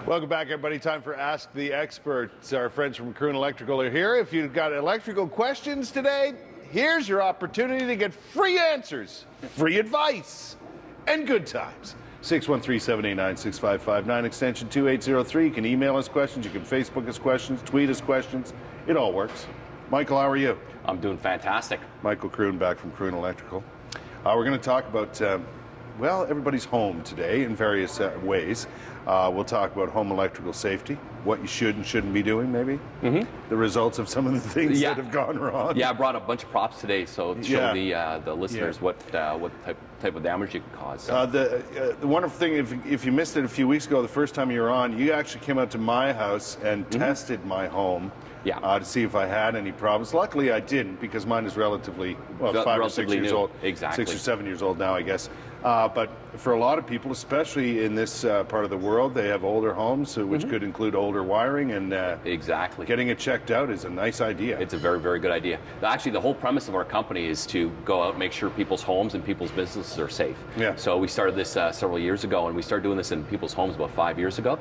Welcome back, everybody. Time for Ask the Experts. Our friends from Kroon Electrical are here. If you've got electrical questions today, here's your opportunity to get free answers, free advice, and good times. 613-789-6559, extension 2803. You can email us questions, you can Facebook us questions, tweet us questions. It all works. Michael, how are you? I'm doing fantastic. Michael Kroon back from Kroon Electrical. We're going to talk about, well, everybody's home today in various ways. We'll talk about home electrical safety, what you should and shouldn't be doing, maybe. The results of some of the things that have gone wrong. Yeah, I brought a bunch of props today, so to show the listeners what type of damage you can cause. So. The wonderful thing, if you missed it a few weeks ago, the first time you were on, you actually came out to my house and tested my home. To see if I had any problems. Luckily, I didn't, because mine is relatively, well, 5 or 6 years old. Exactly. 6 or 7 years old now, I guess. But for a lot of people, especially in this part of the world, they have older homes, which could include older wiring, and getting it checked out is a nice idea. It's a very, very good idea. Actually, the whole premise of our company is to go out and make sure people's homes and people's businesses are safe. So we started this several years ago, and we started doing this in people's homes about 5 years ago.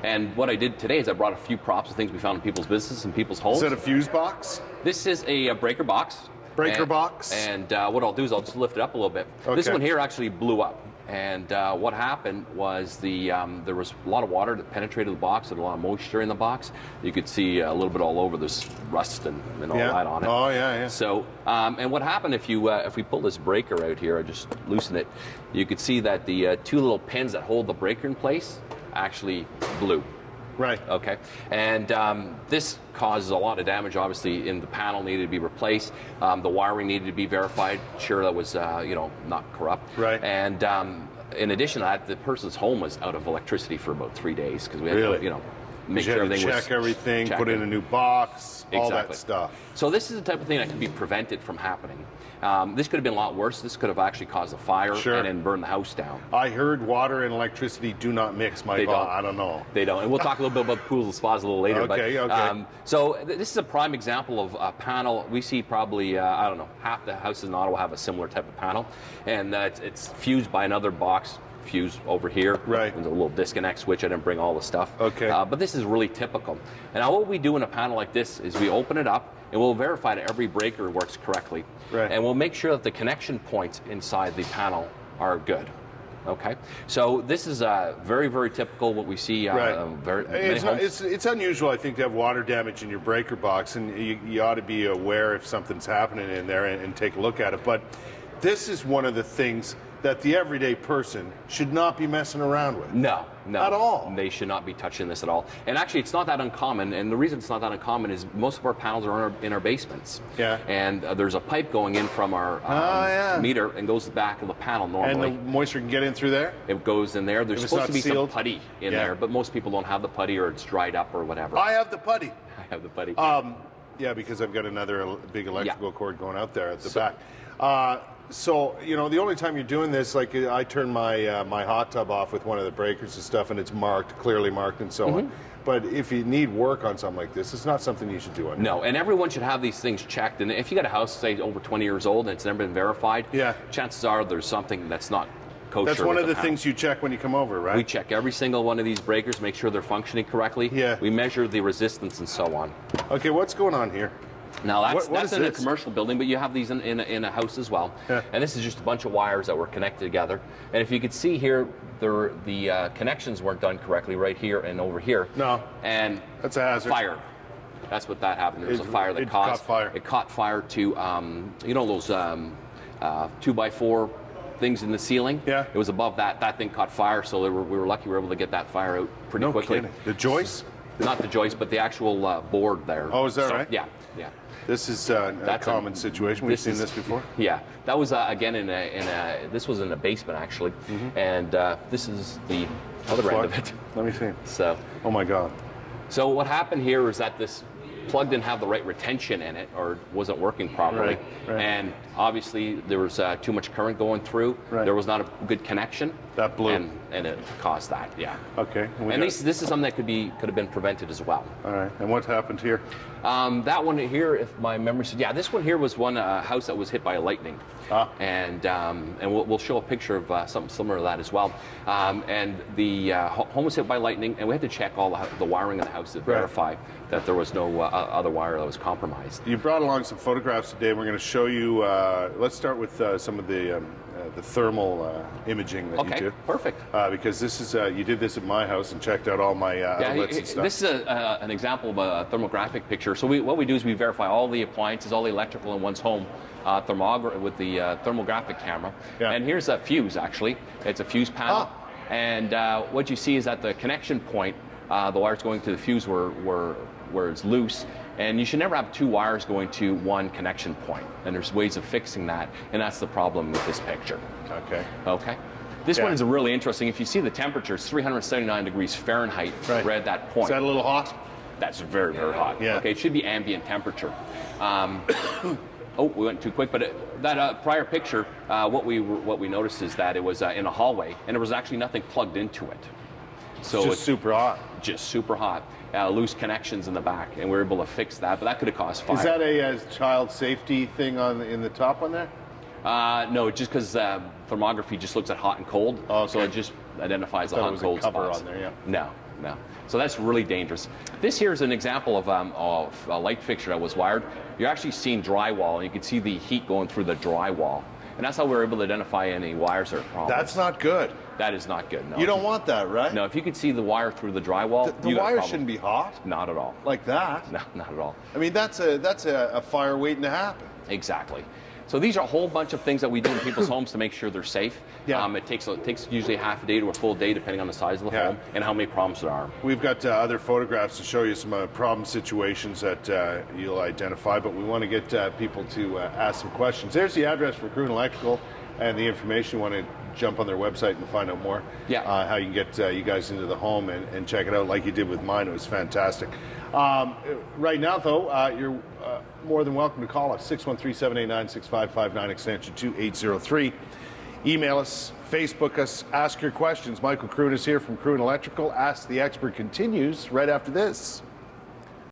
And what I did today is I brought a few props of things we found in people's businesses and people's homes. Is that a fuse box? This is a breaker box. Box? And what I'll do is I'll just lift it up a little bit. This one here actually blew up. And what happened was there was a lot of water that penetrated the box and a lot of moisture in the box. You could see a little bit all over this rust and all that on it. So, and what happened if we pull this breaker out here, I just loosen it, you could see that the two little pins that hold the breaker in place actually blew. Okay. And this causes a lot of damage. Obviously, in the panel needed to be replaced. The wiring needed to be verified. Sure, that was not corrupt. And in addition to that, the person's home was out of electricity for about 3 days because we had to, make sure everything was check everything, put in a new box, all that stuff. So this is the type of thing that can be prevented from happening. This could have been a lot worse. This could have actually caused a fire and then burned the house down. I heard water and electricity do not mix, Michael. I don't know. They don't. And we'll talk a little bit about pools and spas a little later. Okay. So this is a prime example of a panel. We see probably, I don't know, half the houses in Ottawa have a similar type of panel. And it's fused by another box. Fuse over here. There's a little disconnect switch. I didn't bring all the stuff. But this is really typical. And now what we do in a panel like this is we open it up and we'll verify that every breaker works correctly. And we'll make sure that the connection points inside the panel are good. So this is very, very typical what we see. It's unusual, I think, to have water damage in your breaker box, and you ought to be aware if something's happening in there and take a look at it. But this is one of the things that the everyday person should not be messing around with. No. At all. They should not be touching this at all. And actually, it's not that uncommon. And the reason it's not that uncommon is most of our panels are in our basements. And there's a pipe going in from our meter and goes to the back of the panel normally. And the moisture can get in through there? It goes in there. There's supposed to be some putty in there, but most people don't have the putty or it's dried up or whatever. I have the putty. I have the putty. Yeah, because I've got another big electrical cord going out there at the back. So, the only time you're doing this, like I turn my my hot tub off with one of the breakers and stuff, and it's marked, clearly marked and so on. But if you need work on something like this, it's not something you should do. No, and everyone should have these things checked. And if you got a house, say, over 20 years old and it's never been verified, chances are there's something that's not kosher. That's one of the things you check when you come over, right? We check every single one of these breakers, make sure they're functioning correctly. We measure the resistance and so on. Okay, what's going on here? Now that's in a commercial building, but you have these in a house as well. And this is just a bunch of wires that were connected together. And if you could see here, the connections weren't done correctly right here and over here. And that's a hazard. Fire. That's what that happened. There was a fire that caught fire. It caught fire to those 2x4 things in the ceiling. It was above that. That thing caught fire, so we were lucky we were able to get that fire out pretty quickly. Kidding. The joist? Not the joist, but the actual board there. Oh, is that right? Yeah. This is a common situation. We've seen this before. Yeah, that was again this was in a basement actually, and this is the other end of it. Let me see. So. Oh my God. So what happened here is that this plug didn't have the right retention in it, or wasn't working properly, and obviously there was too much current going through. There was not a good connection. That blew, and it caused that. Okay. And this is something that could have been prevented as well. All right. And what happened here? That one here, if my memory serves, yeah, this one here was one house that was hit by lightning. And we'll show a picture of something similar to that as well. And the home was hit by lightning, and we had to check all the wiring in the house to verify that there was no other wire that was compromised. You brought along some photographs today. We're going to show you. Let's start with some of the thermal imaging that you do. Perfect. Because this is you did this at my house and checked out all my outlets and stuff. This is an example of a thermographic picture. So what we do is we verify all the appliances, all the electrical in one's home, with the thermographic camera. Yeah. And here's a fuse, actually. It's a fuse panel. And what you see is at the connection point, the wires going to the fuse where it's loose. And you should never have two wires going to one connection point. And there's ways of fixing that. And that's the problem with this picture. Okay. This one is really interesting. If you see the temperature, it's 379 degrees Fahrenheit right at that point. Is that a little hot? That's very, very hot. Yeah. Okay, it should be ambient temperature. Oh, we went too quick. But that prior picture, what we noticed is that it was in a hallway, and there was actually nothing plugged into it. So it's super hot. Just super hot. Loose connections in the back, and we were able to fix that. But that could have caused fire. Is that a child safety thing in the top on there? No, just because thermography just looks at hot and cold, so it just identifies the hot and cold spots. On there, No. So that's really dangerous. This here is an example of a light fixture that was wired. You're actually seeing drywall, and you can see the heat going through the drywall. And that's how we were able to identify any wires that are problems. That's not good. That is not good, no. You don't want that, right? No, if you could see the wire through the drywall, the wire shouldn't be hot. Not at all. Like that? No, not at all. I mean, that's a fire waiting to happen. Exactly. So these are a whole bunch of things that we do in people's homes to make sure they're safe. Yeah. It takes usually half a day to a full day, depending on the size of the home and how many problems there are. We've got other photographs to show you some problem situations that you'll identify, but we want to get people to ask some questions. There's the address for Kroon Electrical and the information. You want to jump on their website and find out more. How you can get you guys into the home and check it out like you did with mine. It was fantastic. Right now, though, you're more than welcome to call us, 613-789-6559, extension 2803. Email us, Facebook us, ask your questions. Michael Kroon is here from Kroon Electrical. Ask the Expert continues right after this.